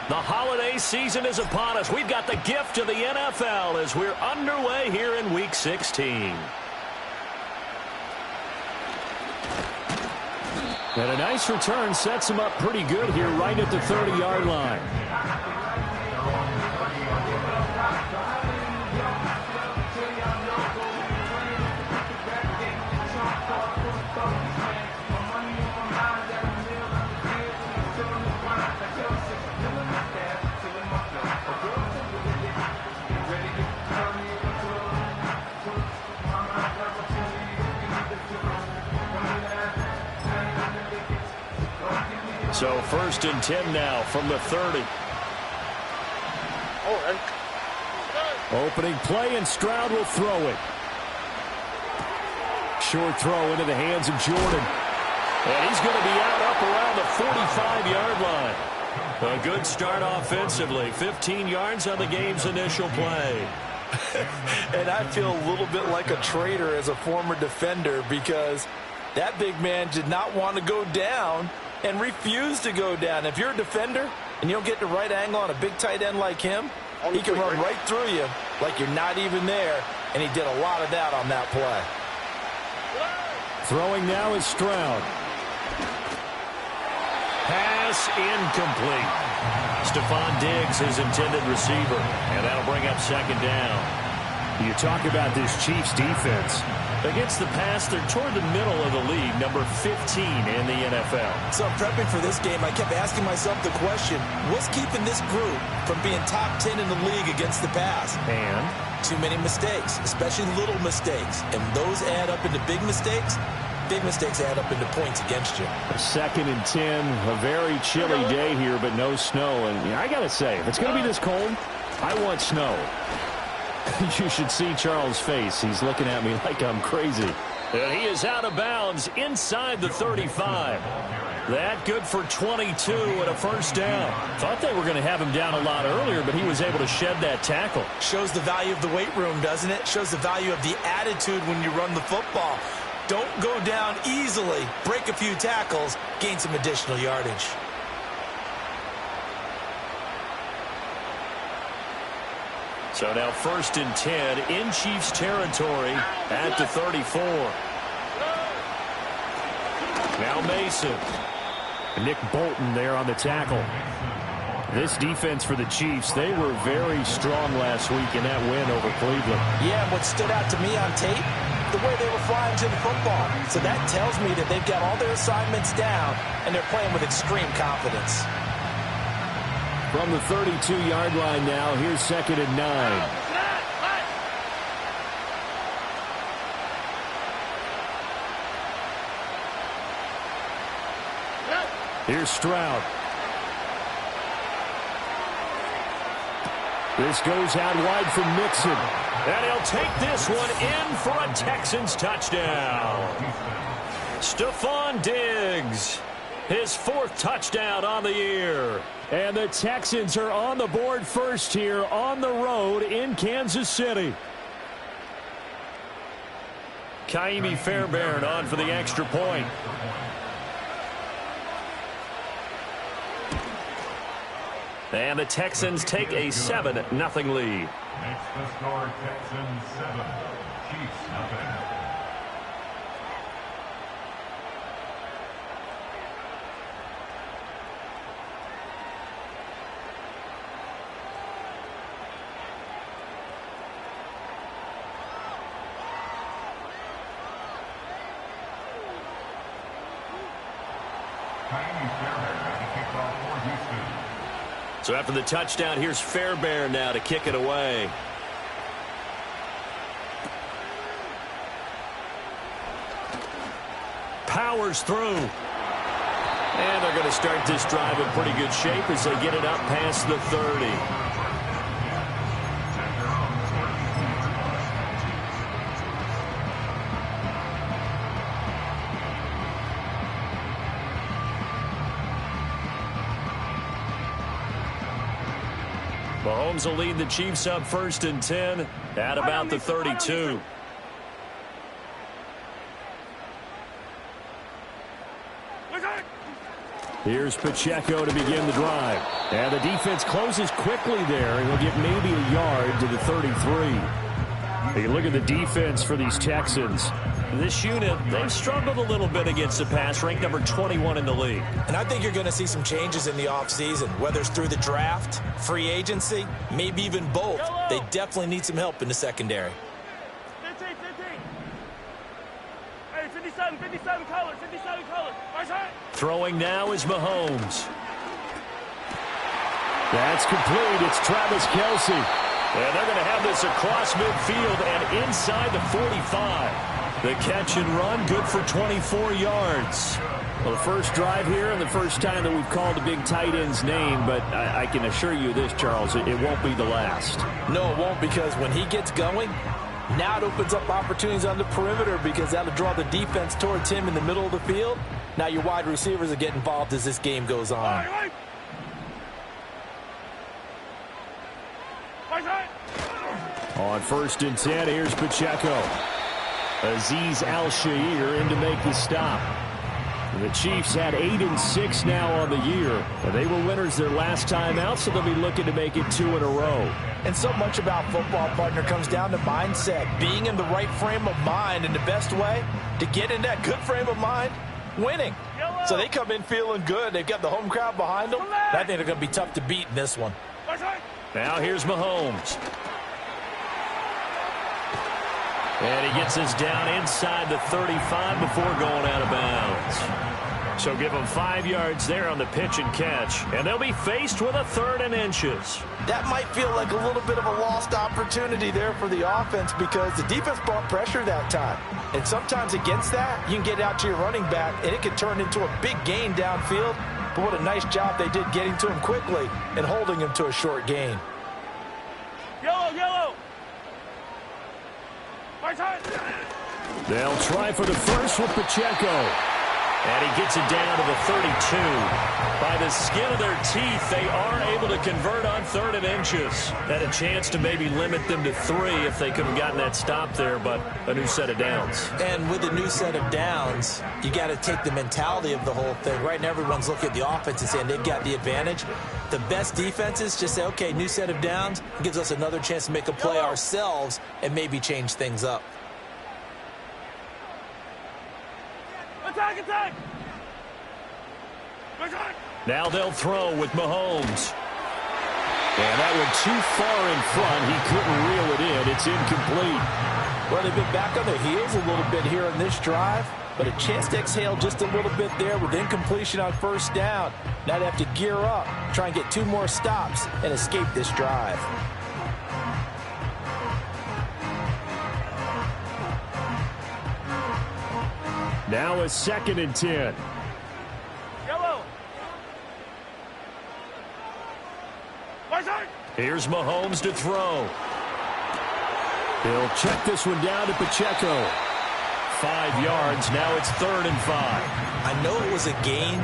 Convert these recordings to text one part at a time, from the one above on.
The holiday season is upon us. We've got the gift of the NFL as we're underway here in Week 16. And a nice return sets him up pretty good here right at the 30-yard line. So 1st and 10 now from the 30. Opening play, and Stroud will throw it. Short throw into the hands of Jordan. And he's going to be out up around the 45-yard line. A good start offensively. 15 yards on the game's initial play. And I feel a little bit like a traitor as a former defender because that big man did not want to go down and refused to go down. If you're a defender and you don't get the right angle on a big tight end like him, he can run right through you like you're not even there, and he did a lot of that on that play. Throwing now is Stroud. Pass incomplete. Stephon Diggs, his intended receiver, and that'll bring up 2nd down. You talk about this Chiefs defense. Against the pass, they're toward the middle of the league, number 15 in the NFL. So prepping for this game, I kept asking myself the question, what's keeping this group from being top 10 in the league against the pass? And too many mistakes, especially little mistakes. And those add up into big mistakes. Big mistakes add up into points against you. 2nd and 10, a very chilly day here, but no snow. And I got to say, if it's going to be this cold, I want snow. You should see Charles' face. He's looking at me like I'm crazy. And he is out of bounds inside the 35. That good for 22 and a 1st down. Thought they were going to have him down a lot earlier, but he was able to shed that tackle. Shows the value of the weight room, doesn't it? Shows the value of the attitude when you run the football. Don't go down easily. Break a few tackles. Gain some additional yardage. So now 1st and 10 in Chiefs territory at the 34. Now Mason. Nick Bolton there on the tackle. This defense for the Chiefs, they were very strong last week in that win over Cleveland. Yeah, what stood out to me on tape, the way they were flying to the football. So that tells me that they've got all their assignments down, and they're playing with extreme confidence. From the 32-yard line now, here's 2nd and 9. Here's Stroud. This goes out wide for Mixon. And he'll take this one in for a Texans touchdown. Stephon Diggs, his 4th touchdown on the year. And the Texans are on the board first here on the road in Kansas City. Ka'imi Fairbairn on for the extra point. And the Texans take a 7-0 lead. Makes the score Texans 7, Chiefs nothing. So after the touchdown, here's Fairbairn now to kick it away. Powers through. And they're going to start this drive in pretty good shape as they get it up past the 30. Mahomes will lead the Chiefs up 1st and 10 at about the 32. Here's Pacheco to begin the drive. And the defense closes quickly there, and he'll get maybe a yard to the 33. You look at the defense for these Texans. This unit, they've struggled a little bit against the pass, ranked number 21 in the league. And I think you're going to see some changes in the offseason, whether it's through the draft, free agency, maybe even both. They definitely need some help in the secondary. 15. Hey, 57 colors. Right side. Throwing now is Mahomes. That's complete. It's Travis Kelce. And they're going to have this across midfield and inside the 45. The catch and run, good for 24 yards. Well, the first drive here and the first time that we've called a big tight end's name, but I can assure you this, Charles, it won't be the last. No, it won't, because when he gets going, now it opens up opportunities on the perimeter because that'll draw the defense towards him in the middle of the field. Now your wide receivers will get involved as this game goes on. On 1st and 10, here's Pacheco. Azeez Al-Shaair in to make the stop. The Chiefs had 8-6 now on the year. They were winners their last time out, so they'll be looking to make it 2 in a row. And so much about football, partner, comes down to mindset. Being in the right frame of mind, and the best way to get in that good frame of mind, winning. So they come in feeling good. They've got the home crowd behind them. I think they're going to be tough to beat in this one. Now here's Mahomes. And he gets us down inside the 35 before going out of bounds. So give them 5 yards there on the pitch and catch. And they'll be faced with a 3rd and inches. That might feel like a little bit of a lost opportunity there for the offense because the defense brought pressure that time. And sometimes against that, you can get out to your running back, and it can turn into a big gain downfield. But what a nice job they did getting to him quickly and holding him to a short gain. Yellow. They'll try for the first with Pacheco. And he gets it down to the 32. By the skin of their teeth, they are able to convert on 3rd and inches. Had a chance to maybe limit them to 3 if they could have gotten that stop there, but a new set of downs. And with a new set of downs, you got to take the mentality of the whole thing. Right now, everyone's looking at the offense and saying they've got the advantage. The best defenses just say, okay, new set of downs gives us another chance to make a play ourselves and maybe change things up. Attack! Now they'll throw with Mahomes. And that one too far in front. He couldn't reel it in. It's incomplete. Well, they've been back on their heels a little bit here on this drive, but a chance to exhale just a little bit there with incompletion on 1st down. Now they have to gear up, try and get 2 more stops and escape this drive. Now a 2nd and 10. Yellow. Here's Mahomes to throw. He'll check this one down to Pacheco. 5 yards. Now it's 3rd and 5. I know it was a gain,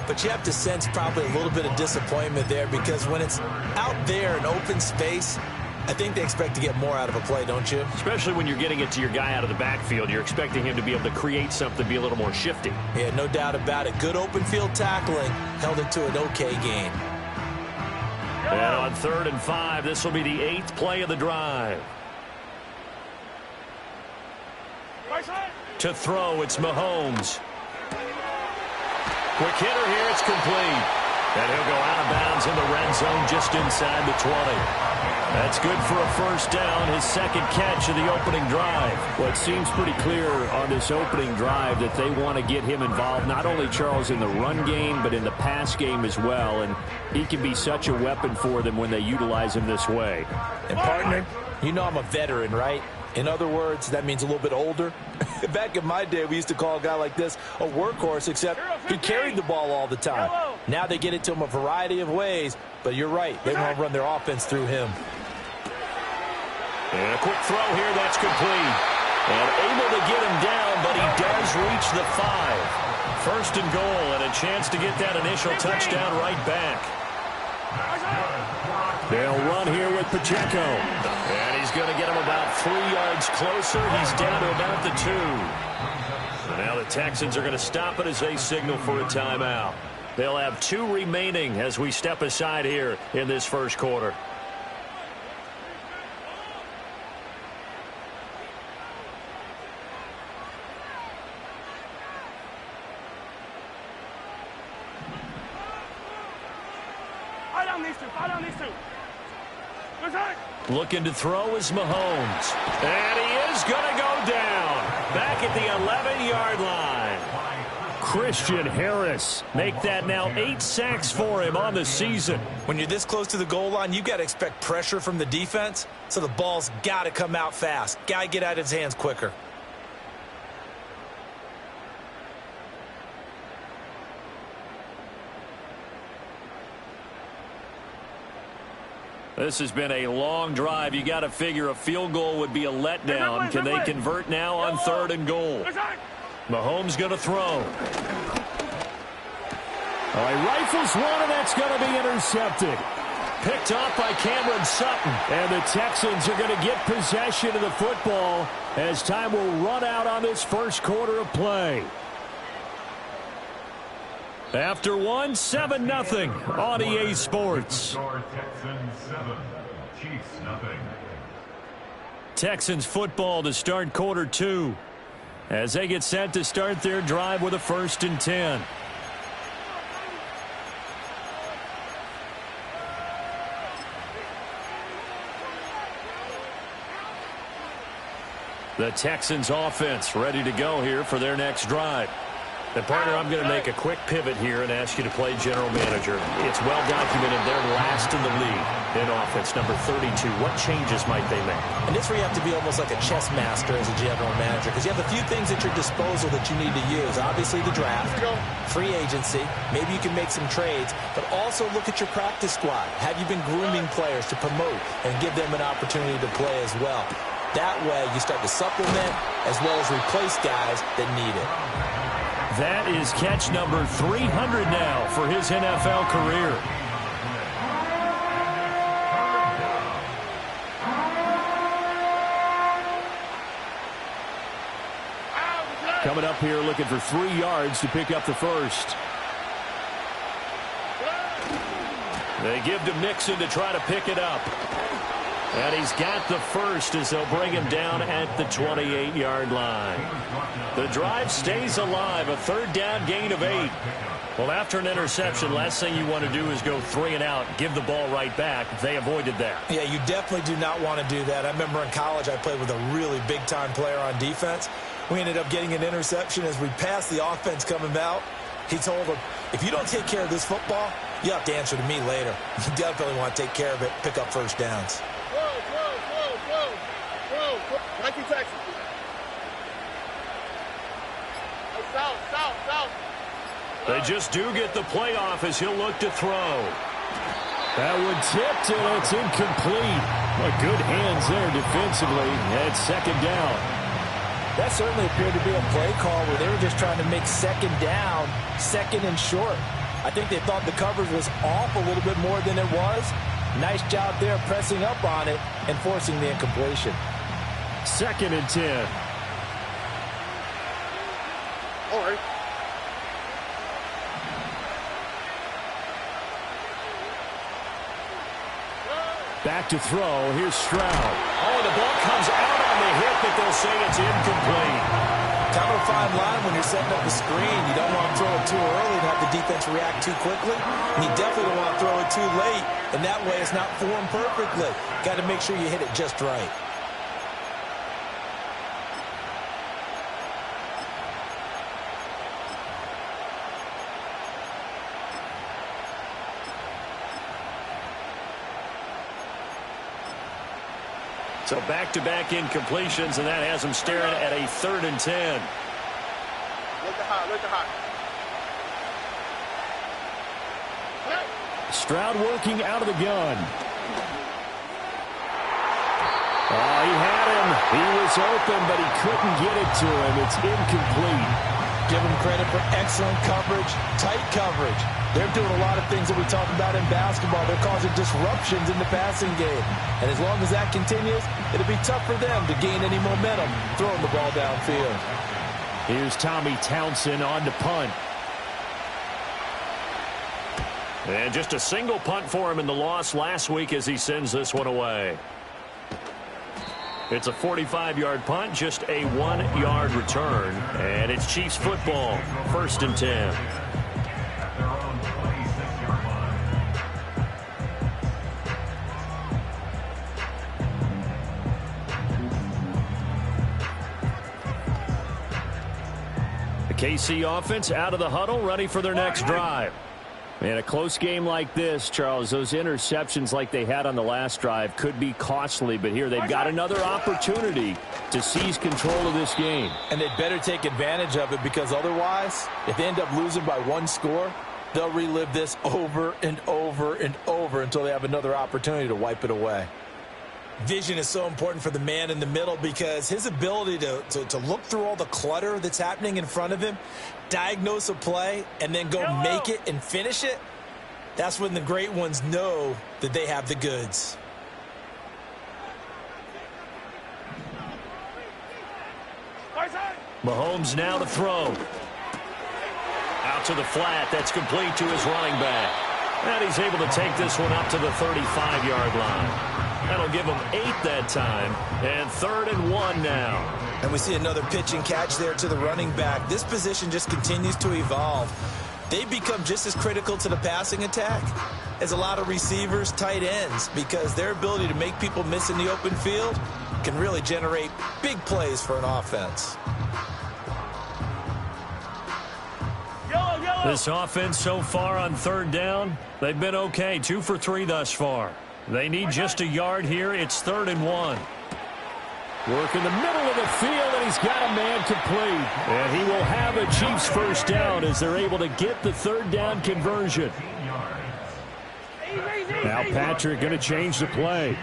but you have to sense probably a little bit of disappointment there because when it's out there in open space, I think they expect to get more out of a play, don't you? Especially when you're getting it to your guy out of the backfield. You're expecting him to be able to create something, be a little more shifty. Yeah, no doubt about it. Good open field tackling held it to an okay gain. And on 3rd and 5, this will be the 8th play of the drive. To throw, it's Mahomes. Quick hitter here, it's complete. And he'll go out of bounds in the red zone just inside the 20. That's good for a 1st down, his 2nd catch of the opening drive. Well, it seems pretty clear on this opening drive that they want to get him involved, not only, Charles, in the run game, but in the pass game as well. And he can be such a weapon for them when they utilize him this way. And, partner, you know I'm a veteran, right? In other words, that means a little bit older. Back in my day, we used to call a guy like this a workhorse, except he carried the ball all the time. Now they get it to him a variety of ways, but you're right. They want to run their offense through him. And a quick throw here, that's complete. And able to get him down, but he does reach the 5. 1st and goal, and a chance to get that initial touchdown right back. They'll run here with Pacheco. And he's going to get him about 3 yards closer. He's down to about the 2. And now the Texans are going to stop it as they signal for a timeout. They'll have 2 remaining as we step aside here in this first quarter. Fire down these two. Good time. Looking to throw is Mahomes. And he is going to go down. Back at the 11-yard line. Christian Harris. Make that now 8 sacks for him on the season. When you're this close to the goal line, you've got to expect pressure from the defense, so the ball's got to come out fast. Got to get out of his hands quicker. This has been a long drive. You got to figure a field goal would be a letdown. Can they convert now on 3rd and goal? Mahomes going to throw. All right, rifles one, and that's going to be intercepted. Picked off by Cameron Sutton. And the Texans are going to get possession of the football as time will run out on this first quarter of play. After 1, 7-0 on EA Sports. Texans 7, Chiefs nothing. Texans football to start quarter 2 as they get set to start their drive with a 1st and 10. The Texans offense ready to go here for their next drive. And, partner, I'm going to make a quick pivot here and ask you to play general manager. It's well documented they're last in the league in offense, number 32. What changes might they make? And this where you have to be almost like a chess master as a general manager, because you have a few things at your disposal that you need to use. Obviously, the draft, free agency, maybe you can make some trades, but also look at your practice squad. Have you been grooming players to promote and give them an opportunity to play as well? That way, you start to supplement as well as replace guys that need it. That is catch number 300 now for his NFL career. Coming up here looking for 3 yards to pick up the first. They give to Mixon to try to pick it up. And he's got the first as they'll bring him down at the 28-yard line. The drive stays alive, a 3rd down gain of 8. Well, after an interception, last thing you want to do is go 3 and out, give the ball right back. They avoided that. Yeah, you definitely do not want to do that. I remember in college I played with a really big-time player on defense. We ended up getting an interception as we passed the offense coming out. He told him, if you don't take care of this football, you have to answer to me later. You definitely want to take care of it, pick up first downs. Nike Texas. South. They just do get the playoff as he'll look to throw. That one tipped, and it's incomplete. Well, good hands there defensively at 2nd down. That certainly appeared to be a play call where they were just trying to make 2nd down, 2nd and short. I think they thought the coverage was off a little bit more than it was. Nice job there pressing up on it and forcing the incompletion. 2nd and 10. All right. Back to throw. Here's Stroud. Oh, the ball comes out on the hit, but they'll say it's incomplete. Kind of a fine line when you're setting up the screen. You don't want to throw it too early and have the defense react too quickly. And you definitely don't want to throw it too late, and that way it's not formed perfectly. Got to make sure you hit it just right. So back-to-back incompletions, and that has them staring at a 3rd and 10. Look at high. Stroud working out of the gun. Oh, he had him. He was open, but he couldn't get it to him. It's incomplete. Give them credit for excellent coverage, tight coverage. They're doing a lot of things that we talk about in basketball. They're causing disruptions in the passing game. And as long as that continues, it'll be tough for them to gain any momentum throwing the ball downfield. Here's Tommy Townsend on to punt. And just a single punt for him in the loss last week as he sends this one away. It's a 45-yard punt, just a 1-yard return. And it's Chiefs football, 1st and 10. The KC offense out of the huddle, ready for their next drive. In a close game like this, Charles, those interceptions like they had on the last drive could be costly, but here they've got another opportunity to seize control of this game. And they'd better take advantage of it, because otherwise, if they end up losing by 1 score, they'll relive this over and over and over until they have another opportunity to wipe it away. Vision is so important for the man in the middle, because his ability to look through all the clutter that's happening in front of him, diagnose a play, and then go make it and finish it, that's when the great ones know that they have the goods. Mahomes now to throw. Out to the flat. That's complete to his running back. And he's able to take this one up to the 35-yard line. That'll give him 8 that time. And 3rd and 1 now. And we see another pitch and catch there to the running back. This position just continues to evolve. They become just as critical to the passing attack as a lot of receivers, tight ends, because their ability to make people miss in the open field can really generate big plays for an offense. This offense so far on 3rd down, they've been okay. 2 for 3 thus far. They need just a yard here. It's 3rd and 1. Work in the middle of the field, and he's got a man complete. And he will have a Chiefs first down as they're able to get the 3rd down conversion. Now Patrick going to change the play.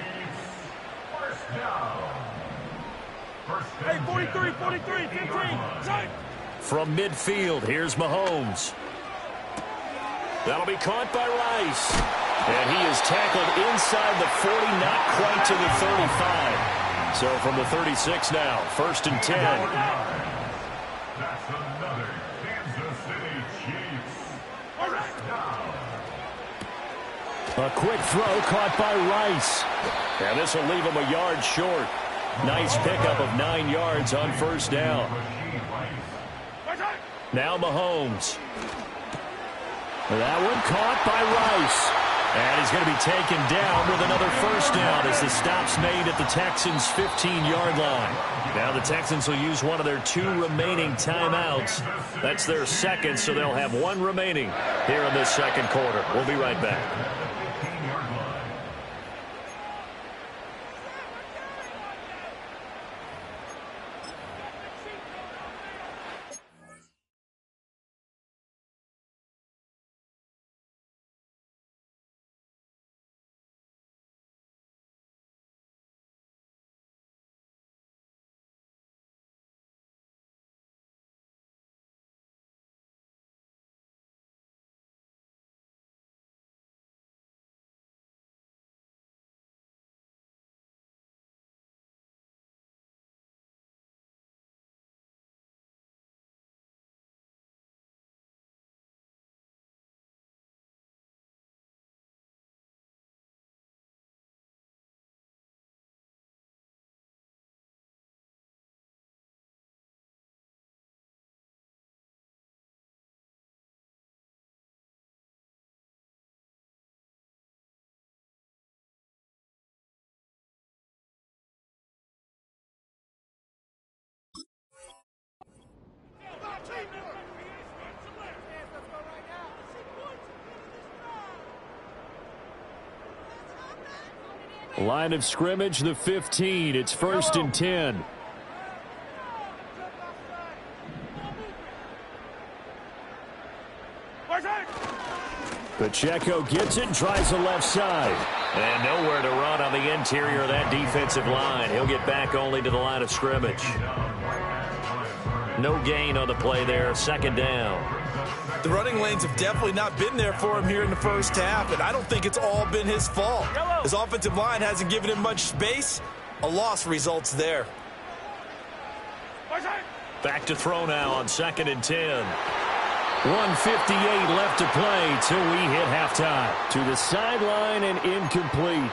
Hey, 43, 43, 15. Shot. From midfield, here's Mahomes. That'll be caught by Rice. And he is tackled inside the 40, not quite to the 35. So from the 36 now, 1st and 10. That's another Kansas City Chiefs. First down. A quick throw caught by Rice. And this will leave him a yard short. Nice pickup of 9 yards on 1st down. Now Mahomes. That one caught by Rice. And he's going to be taken down with another 1st down as the stop's made at the Texans' 15-yard line. Now the Texans will use one of their 2 remaining timeouts. That's their 2nd, so they'll have 1 remaining here in this 2nd quarter. We'll be right back. Line of scrimmage, the 15. It's 1st and 10. Pacheco gets it and tries the left side. And nowhere to run on the interior of that defensive line. He'll get back only to the line of scrimmage. No gain on the play there. 2nd down. The running lanes have definitely not been there for him here in the 1st half, and I don't think it's all been his fault. His offensive line hasn't given him much space. A loss results there. Back to throw now on 2nd and 10. 1:58 left to play till we hit halftime. To the sideline and incomplete.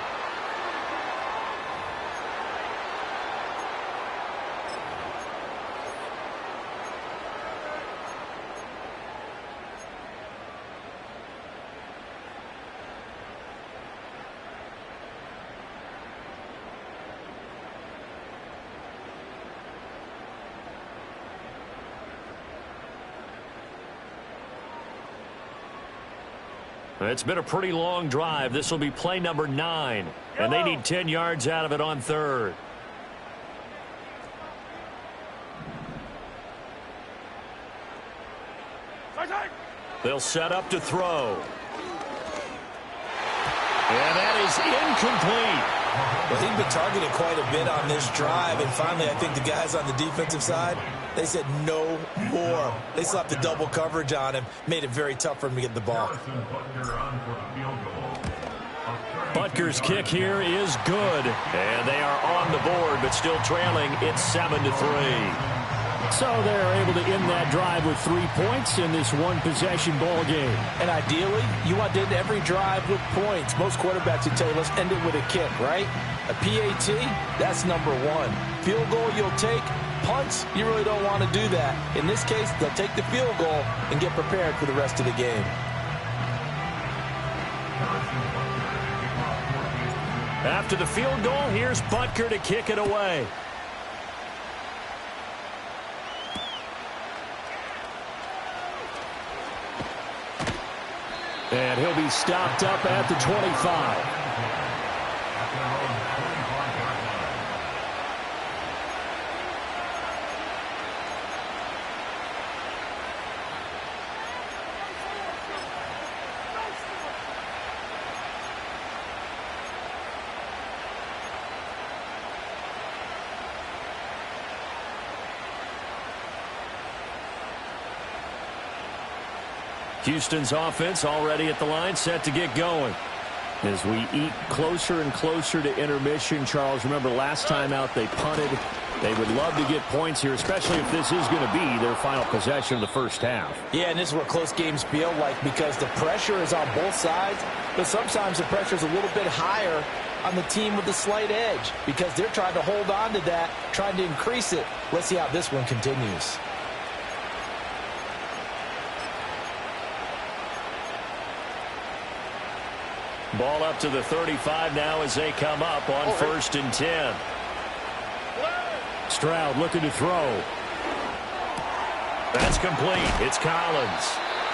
It's been a pretty long drive. This will be play number 9. And they need 10 yards out of it on third. They'll set up to throw. And that is incomplete. Well, he'd been targeted quite a bit on this drive, and finally I think the guys on the defensive side, they said no more. They slapped the double coverage on him, made it very tough for him to get the ball. Butker's kick here is good. And they are on the board, but still trailing. It's 7-3. So they're able to end that drive with 3 points in this one-possession ball game. And ideally, you want to end every drive with points. Most quarterbacks would tell you, let's end it with a kick, right? A PAT, that's number 1. Field goal you'll take. Punts, you really don't want to do that. In this case, they'll take the field goal and get prepared for the rest of the game. After the field goal, here's Butker to kick it away. And he'll be stopped up at the 25. Houston's offense already at the line, set to get going. As we eat closer and closer to intermission, Charles, remember last time out they punted. They would love to get points here, especially if this is going to be their final possession of the first half. Yeah, and this is what close games feel like because the pressure is on both sides, but sometimes the pressure is a little bit higher on the team with the slight edge because they're trying to hold on to that, trying to increase it. Let's see how this one continues. Ball up to the 35 now as they come up on 1st and 10. Stroud looking to throw. That's complete. It's Collins.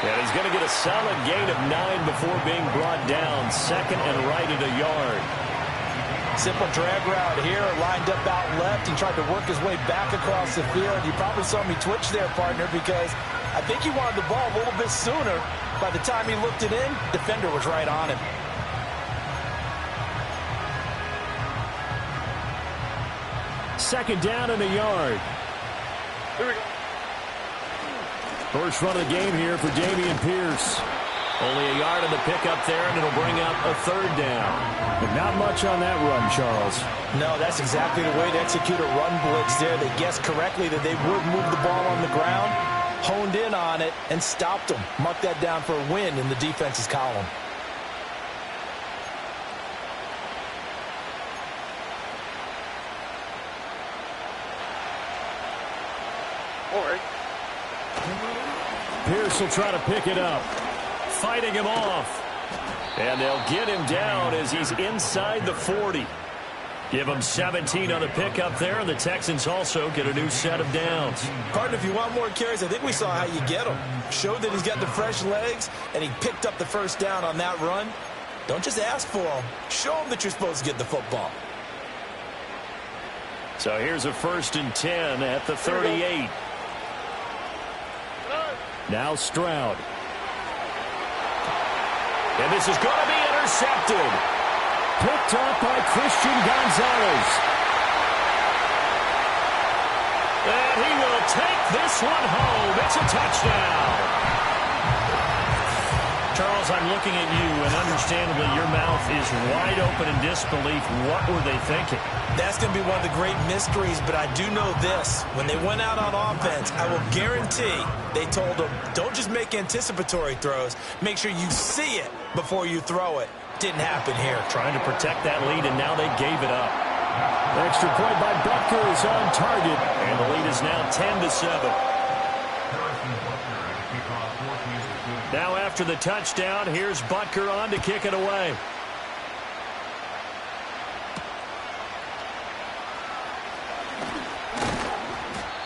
And he's going to get a solid gain of 9 before being brought down. 2nd and right at a yard. Simple drag route here, lined up out left. He tried to work his way back across the field. You probably saw me twitch there, partner, because I think he wanted the ball a little bit sooner. By the time he looked it in, defender was right on him. Second down and a yard. Here we go. First run of the game here for Dameon Pierce. Only a yard on the pickup there, and it'll bring up a 3rd down. But not much on that run, Charles. No, that's exactly the way to execute a run blitz there. They guessed correctly that they would move the ball on the ground, honed in on it, and stopped them. Mark that down for a win in the defense's column. Pierce will try to pick it up. Fighting him off. And they'll get him down as he's inside the 40. Give him 17 on the pickup there, and the Texans also get a new set of downs. Partner, if you want more carries, I think we saw how you get them. Showed that he's got the fresh legs, and he picked up the first down on that run. Don't just ask for them. Show them that you're supposed to get the football. So here's a 1st and 10 at the 38. Now Stroud. And this is going to be intercepted. Picked up by Christian Gonzalez. And he will take this one home. It's a touchdown. Charles, I'm looking at you, and understandably your mouth is wide open in disbelief. What were they thinking? That's going to be one of the great mysteries, but I do know this. When they went out on offense, I will guarantee they told them, don't just make anticipatory throws. Make sure you see it before you throw it. Didn't happen here. Trying to protect that lead, and now they gave it up. Extra point by Butker is on target. And the lead is now 10-7. Now after the touchdown, here's Butker on to kick it away.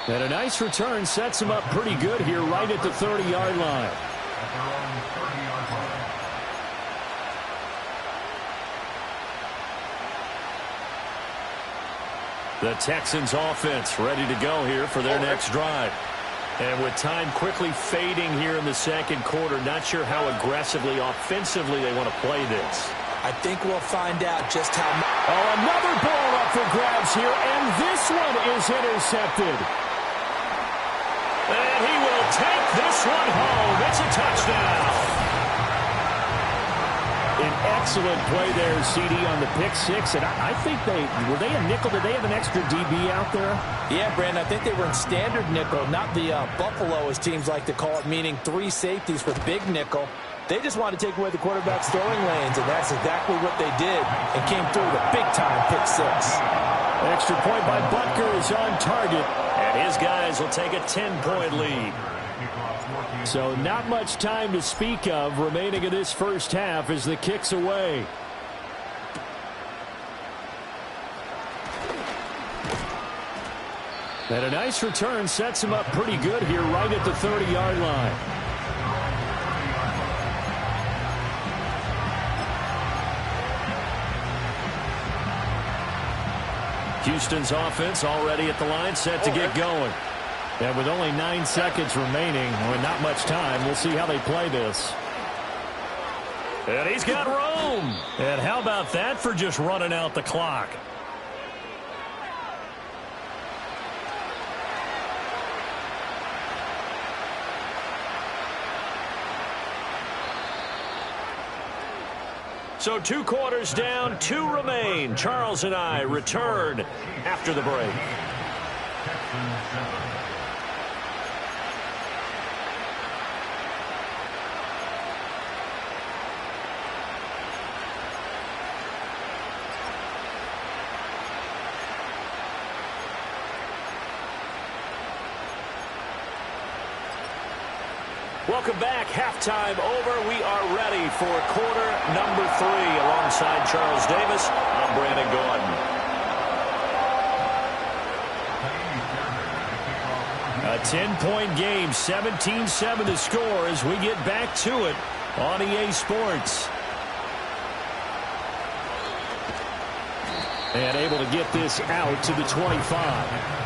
And a nice return sets him up pretty good here right at the 30-yard line. The Texans offense ready to go here for their next drive. And with time quickly fading here in the second quarter, not sure how aggressively, offensively they want to play this. I think we'll find out just how much. Oh, another ball up for grabs here, and this one is intercepted. And he will take this one home. It's a touchdown. An excellent play there, CD, on the pick six. And I think were they a nickel? Did they have an extra DB out there? Yeah, Brandon, I think they were in standard nickel, not the Buffalo, as teams like to call it, meaning 3 safeties for big nickel. They just wanted to take away the quarterback's throwing lanes, and that's exactly what they did, and came through with a big-time pick six. Extra point by Butker is on target. And his guys will take a 10-point lead. So not much time to speak of remaining in this first half as the kick's away. And a nice return sets him up pretty good here right at the 30-yard line. Houston's offense already at the line, set to get going. And with only 9 seconds remaining, with not much time, we'll see how they play this. And he's got room. And how about that for just running out the clock? So 2 quarters down, 2 remain. Charles and I return after the break. Welcome back. Halftime over. We are ready for quarter number 3. Alongside Charles Davis, I'm Brandon Gaudin. A 10-point game, 17-7 to score as we get back to it on EA Sports. And able to get this out to the 25.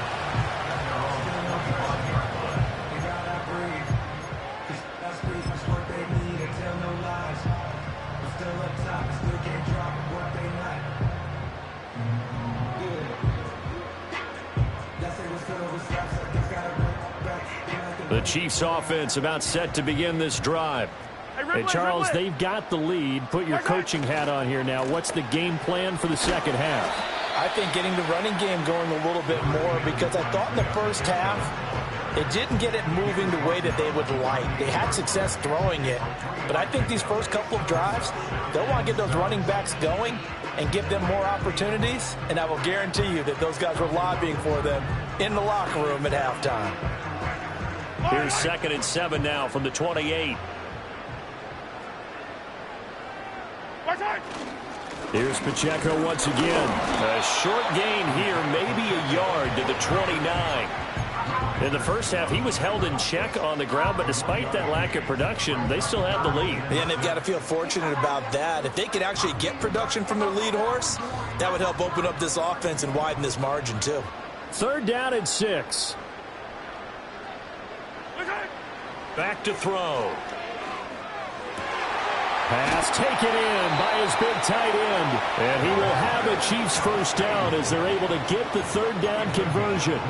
The Chiefs offense about set to begin this drive. Hey, Charles, they've got the lead. Put your coaching hat on here now. What's the game plan for the second half? I think getting the running game going a little bit more, because I thought in the first half it didn't get it moving the way that they would like. They had success throwing it, but I think these first couple of drives, they'll want to get those running backs going and give them more opportunities, and I will guarantee you that those guys were lobbying for them in the locker room at halftime. Here's 2nd and 7 now from the 28. Here's Pacheco once again. A short gain here, maybe a yard to the 29. In the first half, he was held in check on the ground, but despite that lack of production, they still have the lead. And they've got to feel fortunate about that. If they could actually get production from their lead horse, that would help open up this offense and widen this margin too. 3rd down and 6. Back to throw. Pass taken in by his big tight end. And he will have a Chiefs first down as they're able to get the 3rd down conversion.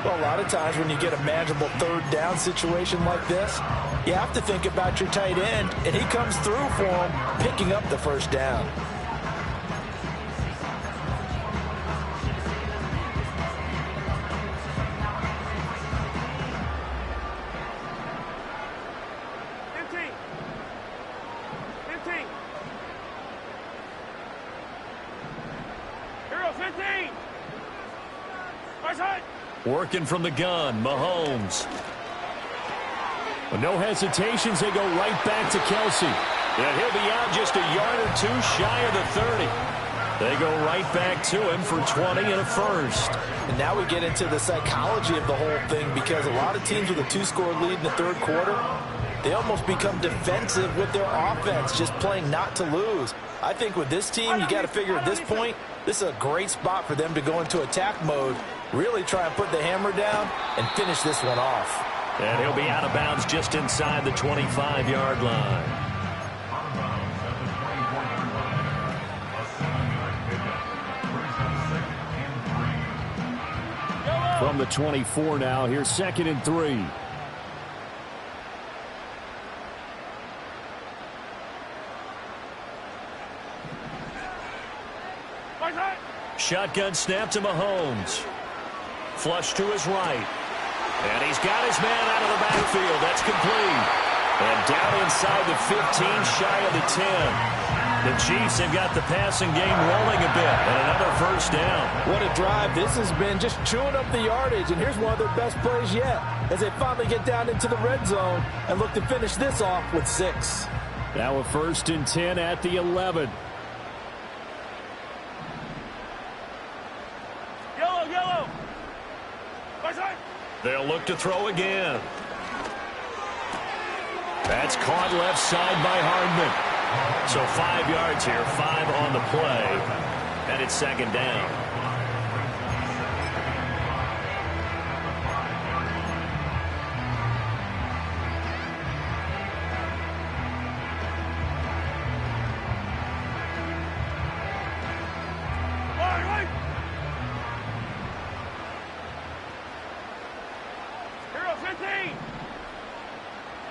Well, a lot of times when you get a manageable third down situation like this, you have to think about your tight end, and he comes through for him, picking up the first down. Working from the gun, Mahomes. With no hesitations, they go right back to Kelsey. And he'll be out just a yard or two shy of the 30. They go right back to him for 20 and a first. And now we get into the psychology of the whole thing, because a lot of teams with a 2-score lead in the third quarter, they almost become defensive with their offense, just playing not to lose. I think with this team, you got to figure at this point, this is a great spot for them to go into attack mode, really try and put the hammer down and finish this one off. And he'll be out of bounds just inside the 25-yard line. From the 24 now, here's 2nd and 3. Shotgun snap to Mahomes. Flush to his right. And he's got his man out of the backfield. That's complete. And down inside the 15, shy of the 10. The Chiefs have got the passing game rolling a bit. And another first down. What a drive. This has been just chewing up the yardage. And here's one of their best plays yet, as they finally get down into the red zone and look to finish this off with 6. Now a 1st and 10 at the 11. Yellow. Right side. They'll look to throw again. That's caught left side by Hardman. So 5 yards here, 5 on the play. And it's 2nd down. Right. Hero 15.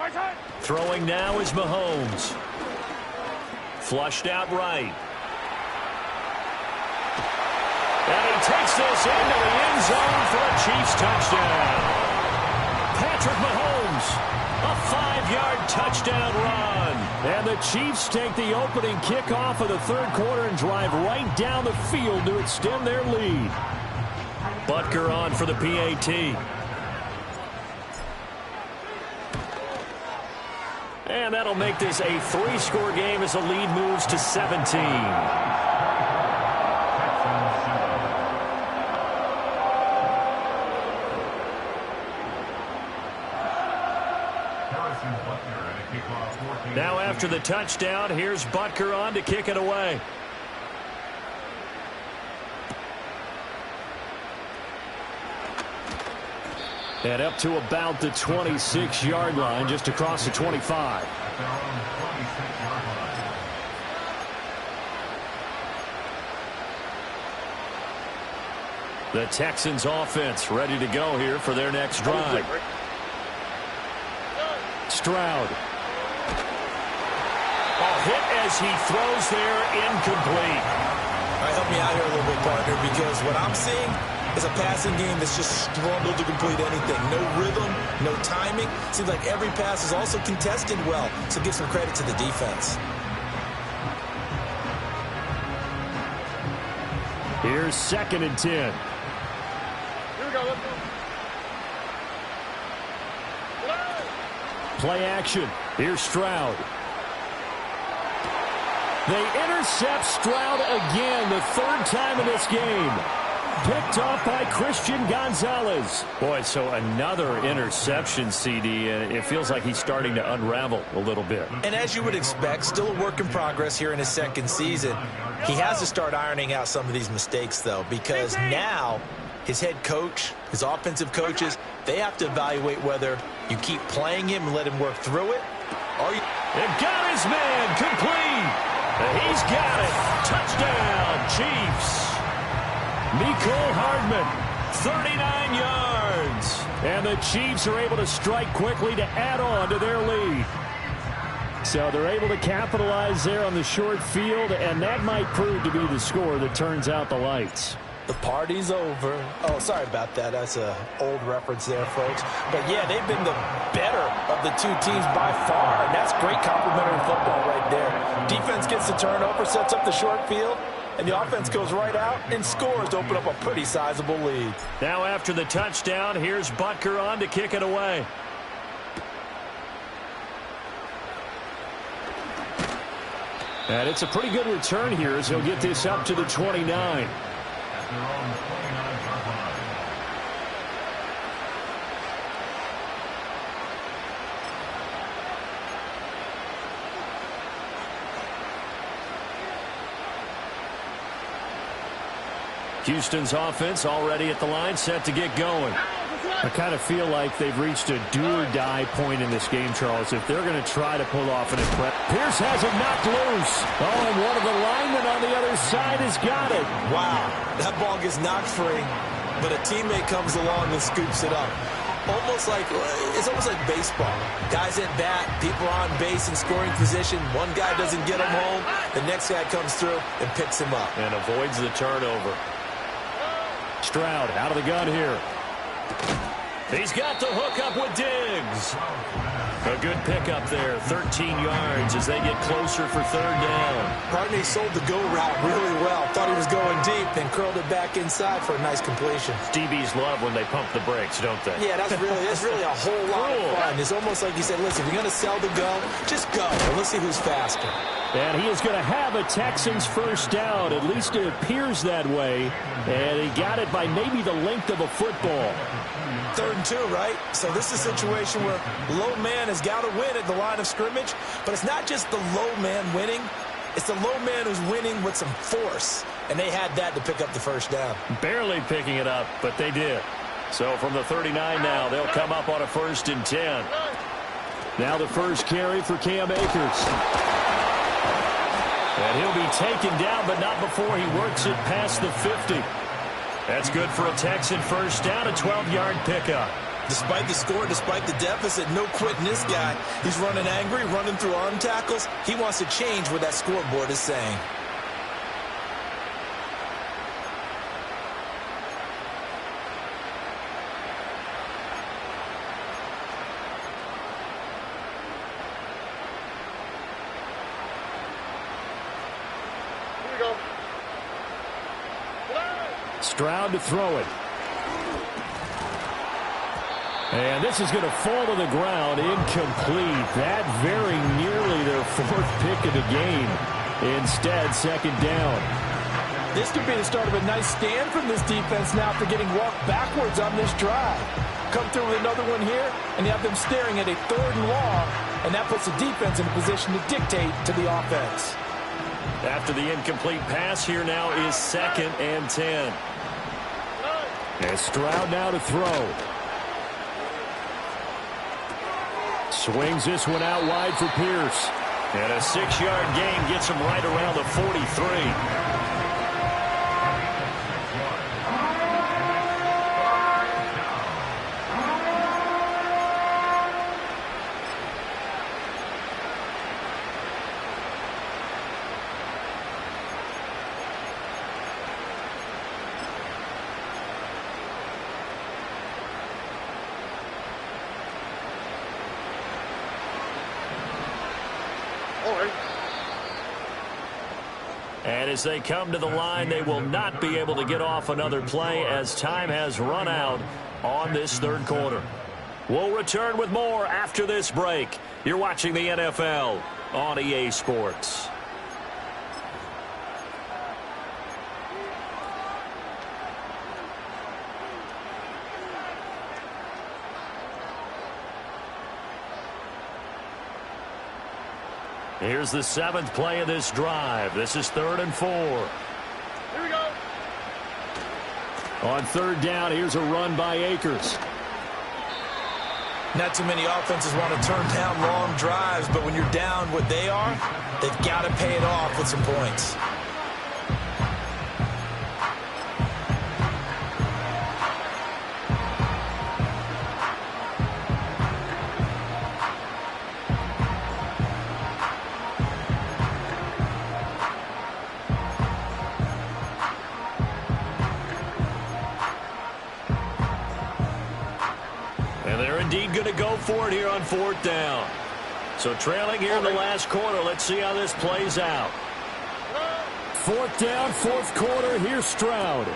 Right side. Throwing now is Mahomes. Flushed out right. And he takes this into the end zone for a Chiefs touchdown. Patrick Mahomes, a 5-yard touchdown run. And the Chiefs take the opening kickoff of the third quarter and drive right down the field to extend their lead. Butker on for the PAT. And that'll make this a 3-score game as the lead moves to 17. Now after the touchdown, here's Butker on to kick it away. And up to about the 26-yard line, just across the 25. The Texans offense ready to go here for their next drive. Stroud. A hit as he throws there, incomplete. All right, help me out here a little bit, partner, because what I'm seeing is a passing game that's just struggled to complete anything. No rhythm, no timing. Seems like every pass is also contested well, so give some credit to the defense. Here's 2nd and 10. Here we go. Let's go. Play action. Here's Stroud. They intercept Stroud again, the 3rd time in this game. Picked off by Christian Gonzalez. Boy, so another interception, CD, and it feels like he's starting to unravel a little bit. And as you would expect, still a work in progress here in his 2nd season. He has to start ironing out some of these mistakes, though, because now his head coach, his offensive coaches, they have to evaluate whether you keep playing him and let him work through it, or you... And got his man complete. He's got it. Touchdown, Chiefs. Mecole Hardman, 39 yards. And the Chiefs are able to strike quickly to add on to their lead. So they're able to capitalize there on the short field, and that might prove to be the score that turns out the lights. The party's over. Oh, sorry about that. That's an old reference there, folks. But, yeah, they've been the better of the two teams by far, and that's great complimentary football right there. Defense gets the turnover, sets up the short field, and the offense goes right out and scores to open up a pretty sizable lead. Now after the touchdown, here's Butker on to kick it away. And it's a pretty good return here as he'll get this up to the 29. Houston's offense already at the line, set to get going. I kind of feel like they've reached a do-or-die point in this game, Charles. If they're going to try to pull off an impress. Pierce has it knocked loose. Oh, and one of the linemen on the other side has got it. Wow, that ball gets knocked free, but a teammate comes along and scoops it up. It's almost like baseball. Guys at bat, people on base in scoring position. One guy doesn't get him home. The next guy comes through and picks him up. And avoids the turnover. Stroud out of the gun here. He's got the hook up with Diggs. A good pickup there, 13 yards as they get closer for third down. Partney sold the go route really well. Thought he was going deep, then curled it back inside for a nice completion. DBs love when they pump the brakes, don't they? Yeah, that's really a whole lot of fun. It's almost like you said, listen, if you're going to sell the go, just go. And let's see who's faster. And he is going to have a Texans first down. At least it appears that way. And he got it by maybe the length of a football. 3rd and 2, right? So this is a situation where low man has got to win at the line of scrimmage. But it's not just the low man winning. It's the low man who's winning with some force. And they had that to pick up the first down. Barely picking it up, but they did. So from the 39 now, they'll come up on a 1st and 10. Now the first carry for Cam Akers. And he'll be taken down, but not before he works it past the 50. That's good for a Texan first down, a 12-yard pickup. Despite the score, despite the deficit, no quitting this guy. He's running angry, running through arm tackles. He wants to change what that scoreboard is saying. Stroud to throw it. And this is going to fall to the ground, incomplete. That very nearly their 4th pick of the game. Instead, 2nd down. This could be the start of a nice stand from this defense now after getting walked backwards on this drive. Come through with another one here, and you have them staring at a 3rd and long, and that puts the defense in a position to dictate to the offense. After the incomplete pass, here now is 2nd and 10. And Stroud now to throw. Swings this one out wide for Pierce. And a 6-yard gain gets him right around the 43. And as they come to the line, they will not be able to get off another play as time has run out on this 3rd quarter. We'll return with more after this break. You're watching the NFL on EA Sports. Here's the 7th play of this drive. This is 3rd and 4. Here we go. On 3rd down, here's a run by Akers. Not too many offenses want to turn down long drives, but when you're down what they are, they've got to pay it off with some points. going to go for it here on 4th down. So trailing here in the last quarter. Let's see how this plays out. 4th down, 4th quarter. Here's Stroud.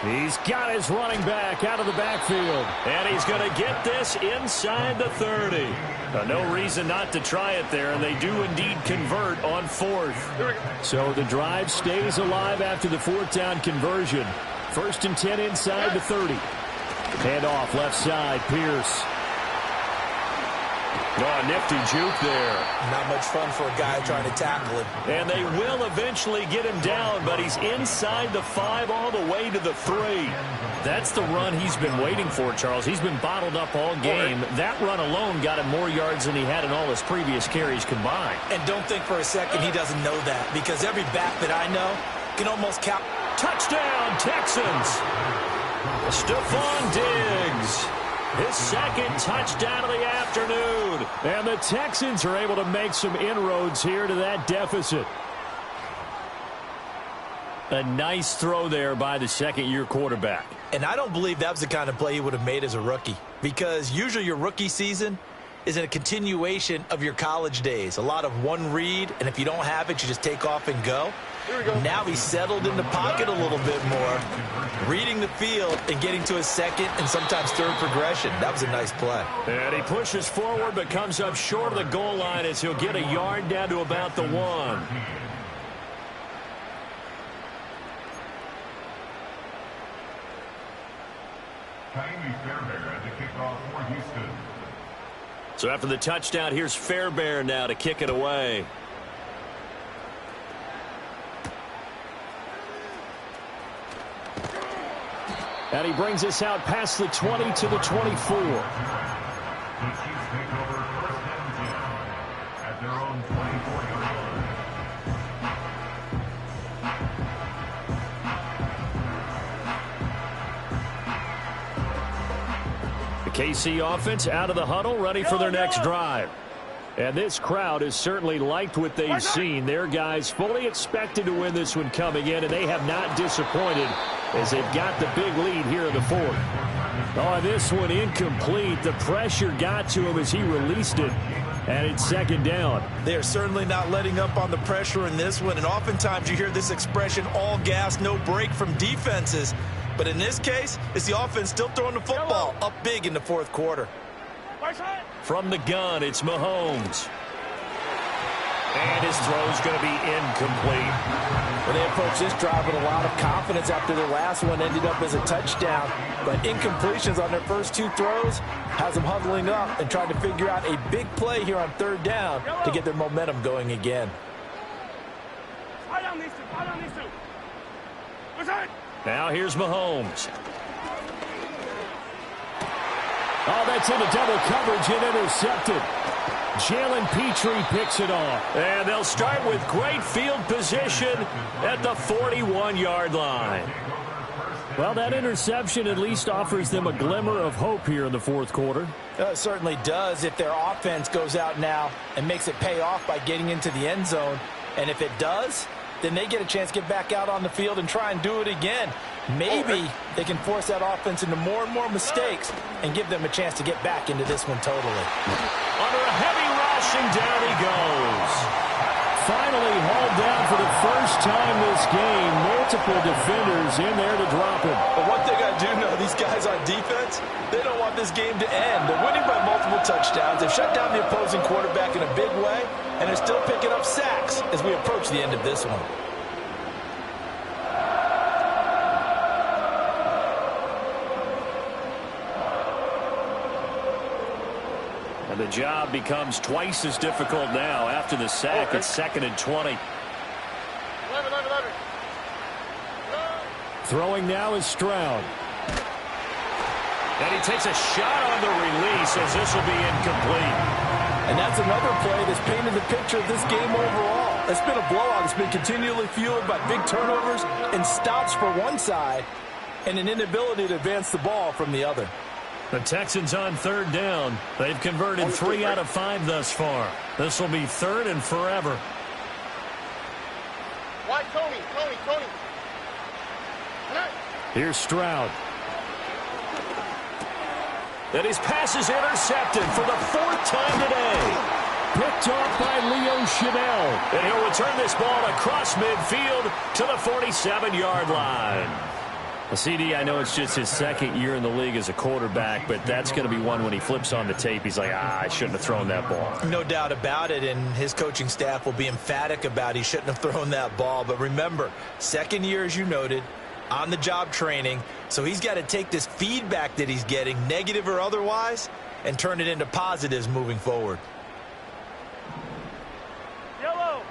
He's got his running back out of the backfield. And he's going to get this inside the 30. No reason not to try it there, and they do indeed convert on 4th. So the drive stays alive after the 4th down conversion. 1st and 10 inside the 30. Hand off left side, Pierce. Oh, nifty juke there. Not much fun for a guy trying to tackle him. And they will eventually get him down, but he's inside the 5 all the way to the 3. That's the run he's been waiting for, Charles. He's been bottled up all game. That run alone got him more yards than he had in all his previous carries combined. And don't think for a second he doesn't know that, because every back that I know can almost count. Touchdown, Texans. Stephon Diggs. His 2nd touchdown of the afternoon. And the Texans are able to make some inroads here to that deficit. A nice throw there by the second-year quarterback. And I don't believe that was the kind of play he would have made as a rookie, because usually your rookie season is a continuation of your college days. A lot of one read, and if you don't have it, you just take off and go. Now he's settled in the pocket a little bit more, reading the field and getting to his 2nd and sometimes 3rd progression. That was a nice play. And he pushes forward but comes up short of the goal line as he'll get a yard down to about the 1. Ka'imi Fairbairn at the kickoff for Houston. So after the touchdown, here's Fairbairn now to kick it away. And he brings us out past the 20 to the 24. The Chiefs take over 1st and 10 at their own 24-yard line. The KC offense out of the huddle, ready for their next drive. And this crowd has certainly liked what they've seen. Their guys fully expected to win this one coming in, and they have not disappointed as they've got the big lead here in the 4th. Oh, this one incomplete. The pressure got to him as he released it, and it's 2nd down. They're certainly not letting up on the pressure in this one, and oftentimes you hear this expression, all gas, no break from defenses. But in this case, it's the offense still throwing the football up big in the 4th quarter. From the gun, it's Mahomes. And his throw's going to be incomplete. Well, they approached this drive with a lot of confidence after their last one ended up as a touchdown. But incompletions on their first 2 throws has them huddling up and trying to figure out a big play here on 3rd down to get their momentum going again. Now here's Mahomes. Oh, that's into double coverage and intercepted. Jalen Petrie picks it off. And they'll start with great field position at the 41-yard line. Well, that interception at least offers them a glimmer of hope here in the 4th quarter. It certainly does if their offense goes out now and makes it pay off by getting into the end zone. And if it does, then they get a chance to get back out on the field and try and do it again. Maybe they can force that offense into more and more mistakes and give them a chance to get back into this one totally. Under a heavy rush, and down he goes. Finally hauled down for the first time this game. Multiple defenders in there to drop him. But one thing I do know, these guys on defense, they don't want this game to end. They're winning by multiple touchdowns. They've shut down the opposing quarterback in a big way, and they're still picking up sacks as we approach the end of this one. And the job becomes twice as difficult now after the sack. It's 2nd and 20. Throwing now is Stroud. And he takes a shot on the release as this will be incomplete. And that's another play that's painted the picture of this game overall. It's been a blowout. It's been continually fueled by big turnovers and stops for one side and an inability to advance the ball from the other. The Texans on 3rd down. They've converted 3 out of 5 thus far. This will be 3rd and forever. Why, Tony? Here's Stroud. And his pass is intercepted for the 4th time today. Picked off by Leo Chanel. And he'll return this ball across midfield to the 47-yard line. CD, I know it's just his 2nd year in the league as a quarterback, but that's going to be one when he flips on the tape. He's like, I shouldn't have thrown that ball. No doubt about it, and his coaching staff will be emphatic about he shouldn't have thrown that ball. But remember, 2nd year, as you noted, on-the-job training, so he's got to take this feedback that he's getting, negative or otherwise, and turn it into positives moving forward. Yellow.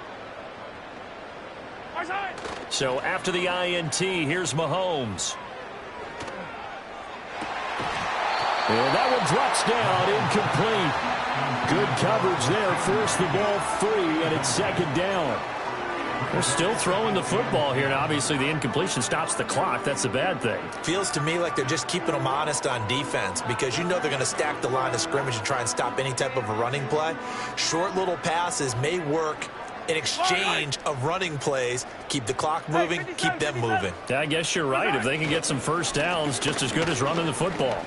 Our side. So after the INT, here's Mahomes. And that one drops down, incomplete. Good coverage there, forced the ball free, and it's 2nd down. They're still throwing the football here, and obviously the incompletion stops the clock. That's the bad thing. Feels to me like they're just keeping them honest on defense because you know they're going to stack the line of scrimmage and try and stop any type of a running play. Short little passes may work in exchange of running plays. Keep the clock moving, keep them moving. Yeah, I guess you're right. If they can get some first downs, just as good as running the football.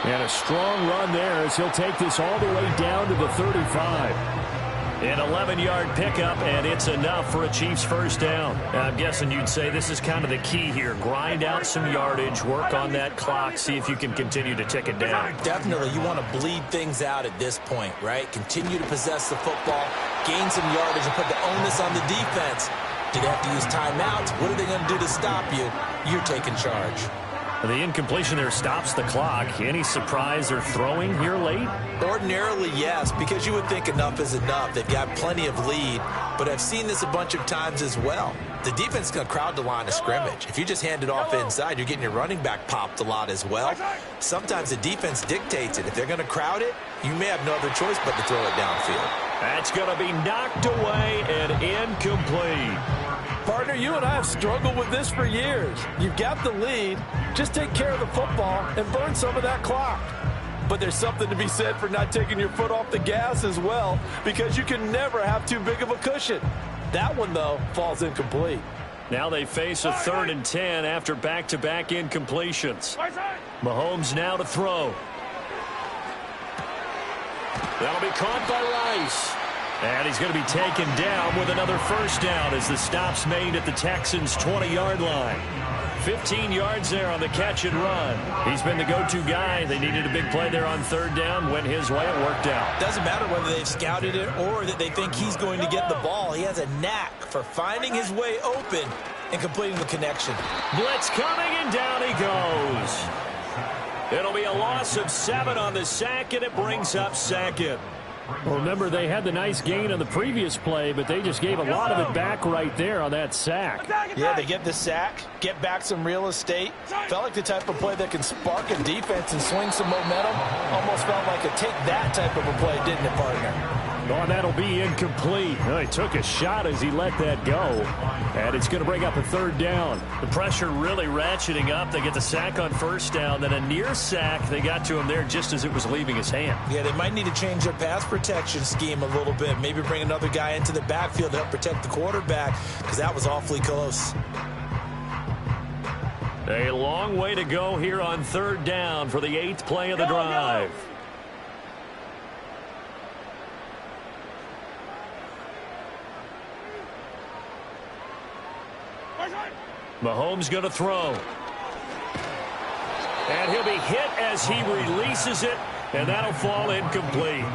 And a strong run there as he'll take this all the way down to the 35. An 11-yard pickup, and it's enough for a Chiefs first down. I'm guessing you'd say this is kind of the key here. Grind out some yardage, work on that clock, see if you can continue to tick it down. Definitely, you want to bleed things out at this point, right? Continue to possess the football, gain some yardage, and put the onus on the defense. Do they have to use timeouts? What are they going to do to stop you? You're taking charge. The incompletion there stops the clock. Any surprise they're throwing here late? Ordinarily, yes, because you would think enough is enough. They've got plenty of lead, but I've seen this a bunch of times as well. The defense is going to crowd the line of scrimmage. If you just hand it off inside, you're getting your running back popped a lot as well. Sometimes the defense dictates it. If they're going to crowd it, you may have no other choice but to throw it downfield. That's going to be knocked away and incomplete. Partner, you and I have struggled with this for years. You've got the lead. Just take care of the football and burn some of that clock. But there's something to be said for not taking your foot off the gas as well, because you can never have too big of a cushion. That one, though, falls incomplete. Now they face a 3rd and 10 after back-to-back incompletions. Mahomes now to throw. That'll be caught by Rice. And he's going to be taken down with another first down as the stop's made at the Texans' 20-yard line. 15 yards there on the catch and run. He's been the go-to guy. They needed a big play there on 3rd down. Went his way. It worked out. Doesn't matter whether they've scouted it or that they think he's going to get the ball. He has a knack for finding his way open and completing the connection. Blitz coming, and down he goes. It'll be a loss of 7 on the sack, and it brings up 2nd. Well, remember, they had the nice gain on the previous play, but they just gave a lot of it back right there on that sack. Yeah, they get the sack, get back some real estate. Felt like the type of play that can spark a defense and swing some momentum. Almost felt like a take-that type of a play, didn't it, partner? Oh, that'll be incomplete. Oh, he took a shot as he let that go. And it's going to bring up a 3rd down. The pressure really ratcheting up. They get the sack on 1st down, then a near sack. They got to him there just as it was leaving his hand. Yeah, they might need to change their pass protection scheme a little bit. Maybe bring another guy into the backfield to help protect the quarterback, because that was awfully close. A long way to go here on 3rd down for the 8th play of the drive. Mahomes going to throw. And he'll be hit as he releases it, and that'll fall incomplete.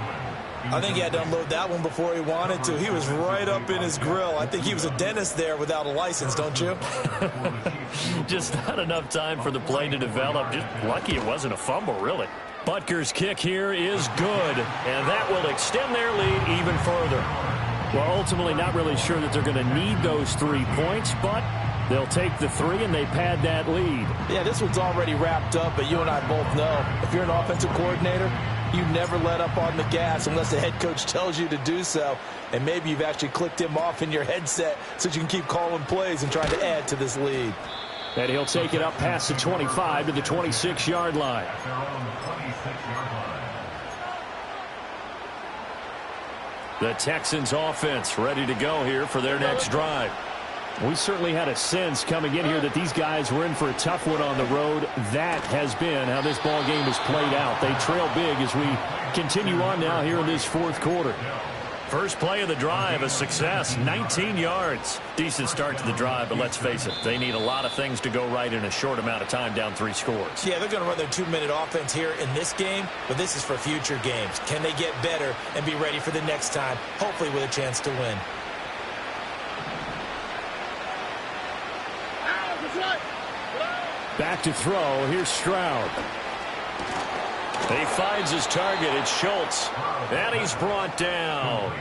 I think he had to unload that one before he wanted to. He was right up in his grill. I think he was a dentist there without a license, don't you? Just not enough time for the play to develop. Just lucky it wasn't a fumble, really. Butker's kick here is good, and that will extend their lead even further. Well, ultimately not really sure that they're going to need those 3 points, but they'll take the 3 and they pad that lead. Yeah, this one's already wrapped up, but you and I both know if you're an offensive coordinator, you never let up on the gas unless the head coach tells you to do so. And maybe you've actually clicked him off in your headset so you can keep calling plays and trying to add to this lead. And he'll take it up past the 25 to the 26-yard line. The Texans offense ready to go here for their next drive. We certainly had a sense coming in here that these guys were in for a tough one on the road. That has been how this ball game has played out. They trail big as we continue on now here in this fourth quarter. First play of the drive, a success, 19 yards. Decent start to the drive, but let's face it, they need a lot of things to go right in a short amount of time, down 3 scores. Yeah, they're going to run their 2-minute offense here in this game, but this is for future games. Can they get better and be ready for the next time, hopefully with a chance to win? Back to throw. Here's Stroud. He finds his target. It's Schultz. And he's brought down.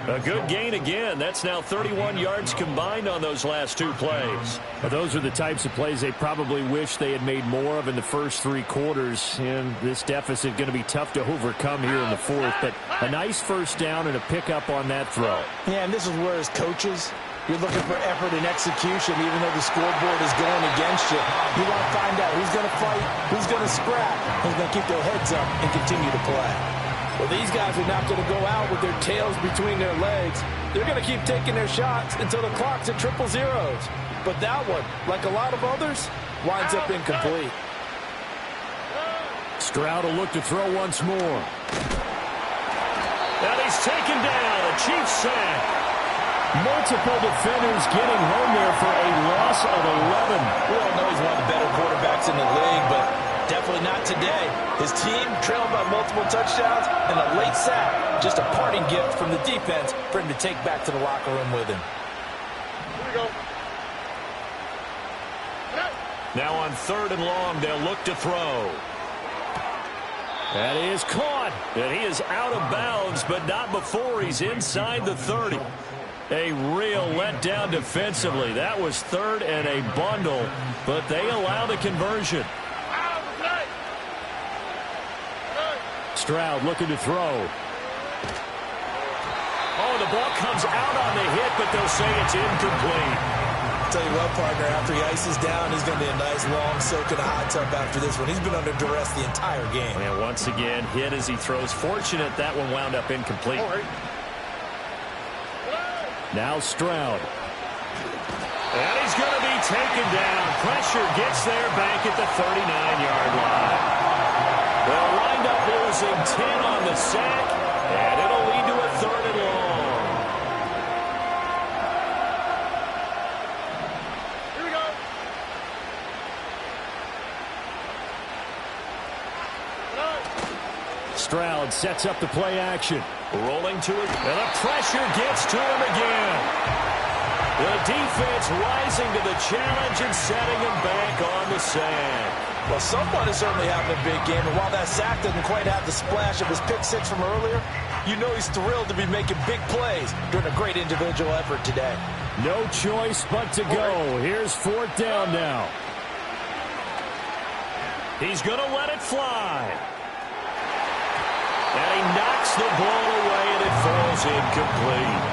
A good gain again. That's now 31 yards combined on those last 2 plays. Well, those are the types of plays they probably wish they had made more of in the first 3 quarters. And this deficit going to be tough to overcome here in the fourth. But a nice first down and a pickup on that throw. Yeah, and this is where as coaches, you're looking for effort and execution, even though the scoreboard is going against you. You want to find out who's going to fight, who's going to scrap, who's going to keep their heads up and continue to play. Well, these guys are not going to go out with their tails between their legs. They're going to keep taking their shots until the clock's at 000. But that one, like a lot of others, winds up incomplete. Stroud will look to throw once more. And he's taken down. A Chiefs sack. Multiple defenders getting home there for a loss of 11. We all know he's one of the better quarterbacks in the league, but definitely not today. His team trailed by multiple touchdowns and a late sack. Just a parting gift from the defense for him to take back to the locker room with him. Here we go. Now on 3rd and long, they'll look to throw. That is caught. And he is out of bounds, but not before he's inside the 30. A real letdown defensively. That was 3rd and a bundle, but they allow the conversion. Stroud looking to throw. Oh, the ball comes out on the hit, but they'll say it's incomplete. Tell you what, partner, after he ices down, he's going to be a nice long soak in a hot tub after this one. He's been under duress the entire game. And once again, hit as he throws. Fortunate that one wound up incomplete. Now Stroud. And he's going to be taken down. Pressure gets there back at the 39-yard line. They'll wind up losing 10 on the sack, and it'll lead to a 3rd and long. Here we go. Stroud sets up the play action. Rolling to it, and the pressure gets to him again. The defense rising to the challenge and setting him back on the sack. Well, someone is certainly having a big game, and while that sack doesn't quite have the splash of his pick 6 from earlier, you know he's thrilled to be making big plays during a great individual effort today. No choice but to go. Here's 4th down now. He's going to let it fly. And he knocks the ball away, and it falls incomplete.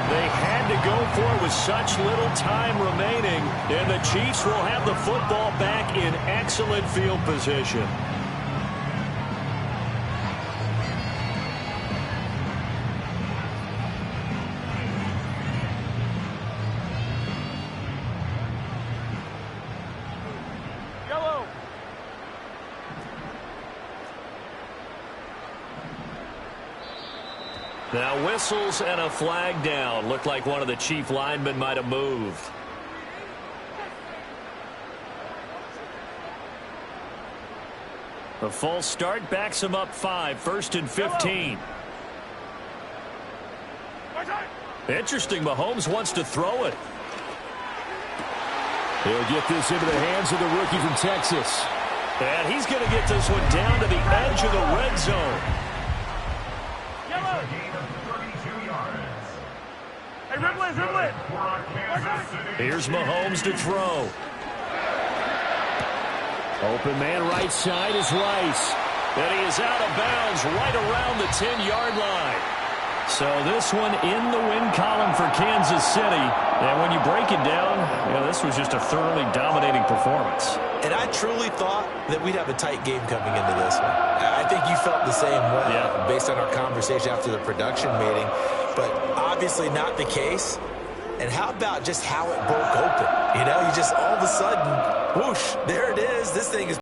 They had to go for it with such little time remaining, and the Chiefs will have the football back in excellent field position. Yellow. Now whistles and a flag down. Looked like one of the Chief linemen might have moved. A false start backs him up 5. 1st and 15. Interesting. Mahomes wants to throw it. He'll get this into the hands of the rookie from Texas. And he's going to get this one down to the edge of the red zone. Yellow. Hey, dribble it. Here's Mahomes to throw. Open man right side is Rice. And he is out of bounds right around the 10-yard line. So this one in the win column for Kansas City. And when you break it down, this was just a thoroughly dominating performance. And I truly thought that we'd have a tight game coming into this one. I think you felt the same way based on our conversation after the production meeting. But obviously not the case. And how about just how it broke open? You know, you just all of a sudden, whoosh, there it is. This thing is